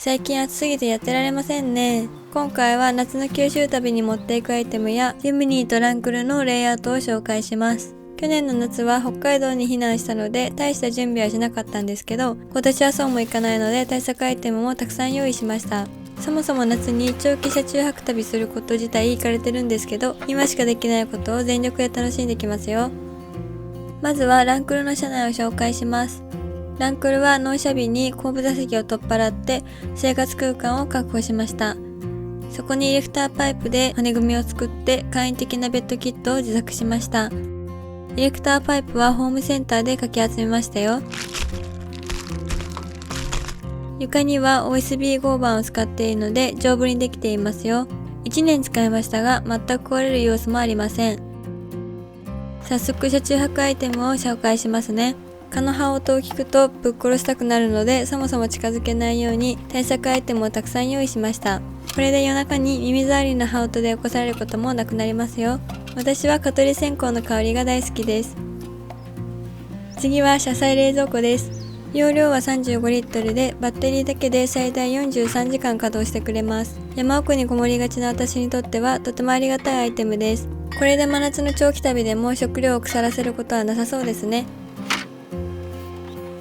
最近暑すぎてやってられませんね。今回は夏の九州旅に持っていくアイテムやジムニーとランクルのレイアウトを紹介します。去年の夏は北海道に避難したので大した準備はしなかったんですけど、今年はそうもいかないので対策アイテムもたくさん用意しました。そもそも夏に長期車中泊旅すること自体行かれてるんですけど、今しかできないことを全力で楽しんできますよ。まずはランクルの車内を紹介します。ランクルは納車日に後部座席を取っ払って生活空間を確保しました。そこにリフターパイプで骨組みを作って簡易的なベッドキットを自作しました。エレクターパイプはホームセンターでかき集めましたよ。床には OSB 合板を使っているので丈夫にできていますよ。1年使いましたが全く壊れる様子もありません。早速車中泊アイテムを紹介しますね。蚊の羽音を聞くとぶっ殺したくなるのでそもそも近づけないように対策アイテムをたくさん用意しました。これで夜中に耳障りな羽音で起こされることもなくなりますよ。私は蚊取り線香の香りが大好きです。次は車載冷蔵庫です。容量は35リットルでバッテリーだけで最大43時間稼働してくれます。山奥にこもりがちな私にとってはとてもありがたいアイテムです。これで真夏の長期旅でも食料を腐らせることはなさそうですね。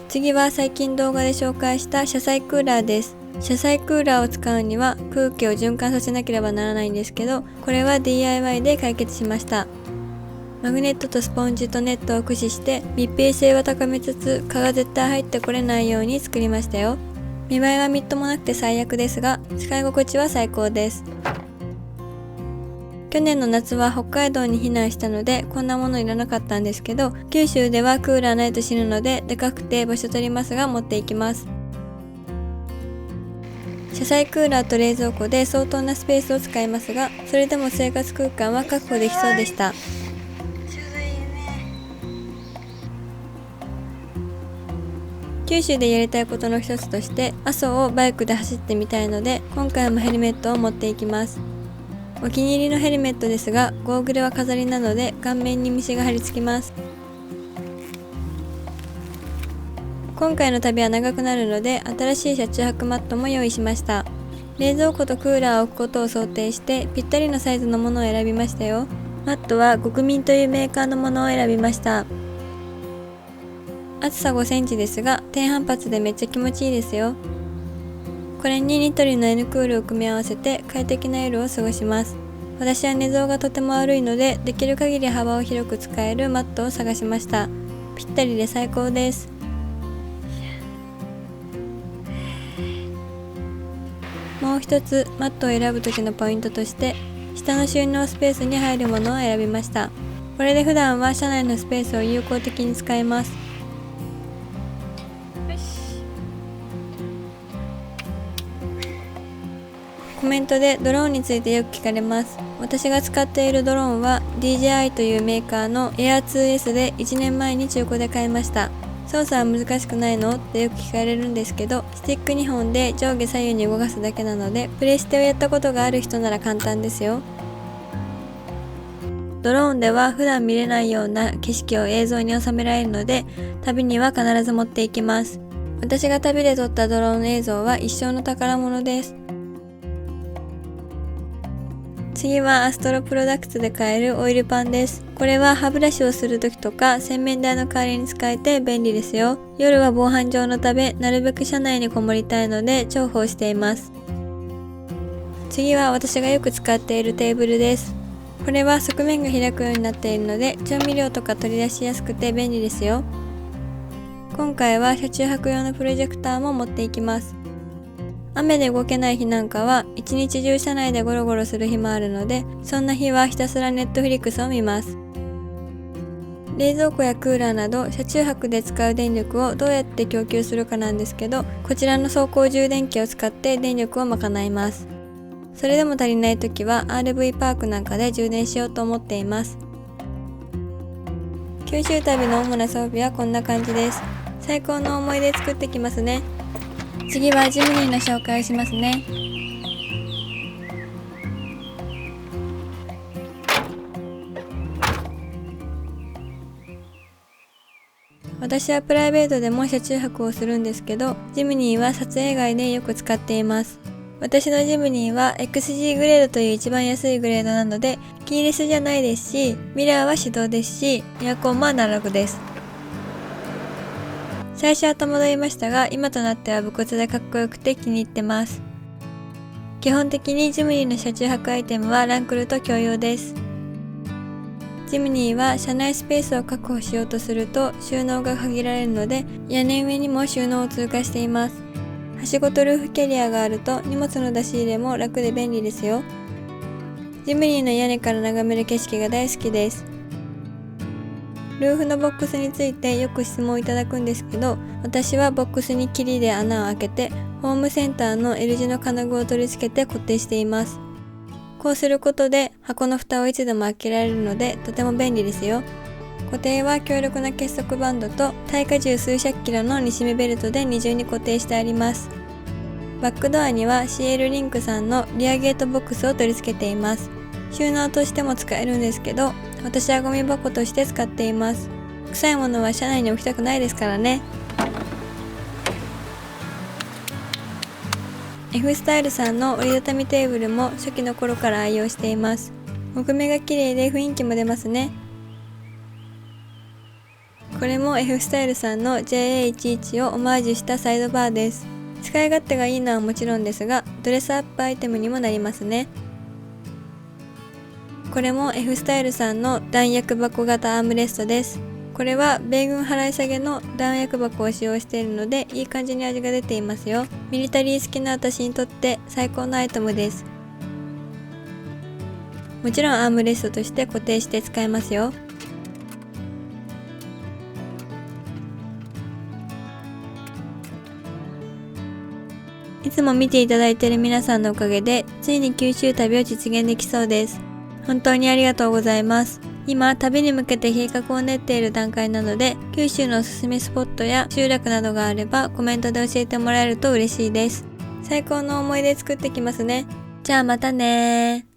次は最近動画で紹介した車載クーラーです。車載クーラーを使うには空気を循環させなければならないんですけど、これは DIY で解決しました。マグネットとスポンジとネットを駆使して密閉性は高めつつ蚊が絶対入ってこれないように作りましたよ。見栄えはみっともなくて最悪ですが使い心地は最高です。去年の夏は北海道に避難したのでこんなものいらなかったんですけど、九州ではクーラーないと死ぬのででかくて場所取りますが持っていきます。車載クーラーと冷蔵庫で相当なスペースを使いますが、それでも生活空間は確保できそうでした。九州でやりたいことの一つとして阿蘇をバイクで走ってみたいので今回もヘルメットを持っていきます。お気に入りのヘルメットですがゴーグルは飾りなので顔面に虫が張り付きます。今回の旅は長くなるので新しい車中泊マットも用意しました。冷蔵庫とクーラーを置くことを想定してぴったりのサイズのものを選びましたよ。マットは国民というメーカーのものを選びました。厚さ5センチですが低反発でめっちゃ気持ちいいですよ。これにニトリの N クールを組み合わせて快適な夜を過ごします。私は寝相がとても悪いのでできる限り幅を広く使えるマットを探しました。ぴったりで最高です。もう一つマットを選ぶ時のポイントとして下の収納スペースに入るものを選びました。これで普段は車内のスペースを有効的に使えます。コメントでドローンについてよく聞かれます。私が使っているドローンは DJI というメーカーの Air2S で1年前に中古で買いました。操作は難しくないのってよく聞かれるんですけど、スティック2本で上下左右に動かすだけなのでプレステをやったことがある人なら簡単ですよ。ドローンでは普段見れないような景色を映像に収められるので旅には必ず持っていきます。私が旅で撮ったドローン映像は一生の宝物です。次はアストロプロダクツで買えるオイルパンです。これは歯ブラシをするときとか洗面台の代わりに使えて便利ですよ。夜は防犯上のためなるべく車内にこもりたいので重宝しています。次は私がよく使っているテーブルです。これは側面が開くようになっているので調味料とか取り出しやすくて便利ですよ。今回は車中泊用のプロジェクターも持っていきます。雨で動けない日なんかは一日中車内でゴロゴロする日もあるので、そんな日はひたすらネットフリックスを見ます。冷蔵庫やクーラーなど車中泊で使う電力をどうやって供給するかなんですけど、こちらの走行充電器を使って電力を賄います。それでも足りない時は RV パークなんかで充電しようと思っています。九州旅の主な装備はこんな感じです。最高の思い出作ってきますね。次はジムニーの紹介をしますね。私はプライベートでも車中泊をするんですけど、ジムニーは撮影外でよく使っています。私のジムニーは XG グレードという一番安いグレードなので、キーレスじゃないですし、ミラーは手動ですし、エアコンもアナログです。最初は戸惑いましたが、今となっては武骨でかっこよくて気に入ってます。基本的にジムニーの車中泊アイテムはランクルと共用です。ジムニーは車内スペースを確保しようとすると収納が限られるので、屋根上にも収納を追加しています。はしごとルーフキャリアがあると荷物の出し入れも楽で便利ですよ。ジムニーの屋根から眺める景色が大好きです。ルーフのボックスについてよく質問いただくんですけど、私はボックスにキリで穴を開けて、ホームセンターの L 字の金具を取り付けて固定しています。こうすることで箱の蓋をいつでも開けられるのでとても便利ですよ。固定は強力な結束バンドと耐荷重数百キロの煮締めベルトで二重に固定してあります。バックドアには CL リンクさんのリアゲートボックスを取り付けています。収納としても使えるんですけど、私はゴミ箱として使っています。臭いものは車内に置きたくないですからね。F スタイルさんの折りたたみテーブルも初期の頃から愛用しています。木目が綺麗で雰囲気も出ますね。これも F スタイルさんの JA11 をオマージュしたサイドバーです。使い勝手がいいのはもちろんですが、ドレスアップアイテムにもなりますね。これも F スタイルさんの弾薬箱型アームレストです。これは米軍払い下げの弾薬箱を使用しているので、いい感じに味が出ていますよ。ミリタリー好きな私にとって最高のアイテムです。もちろんアームレストとして固定して使えますよ。いつも見ていただいている皆さんのおかげで、ついに九州旅を実現できそうです。本当にありがとうございます。今、旅に向けて計画を練っている段階なので、九州のおすすめスポットや集落などがあればコメントで教えてもらえると嬉しいです。最高の思い出作ってきますね。じゃあまたねー。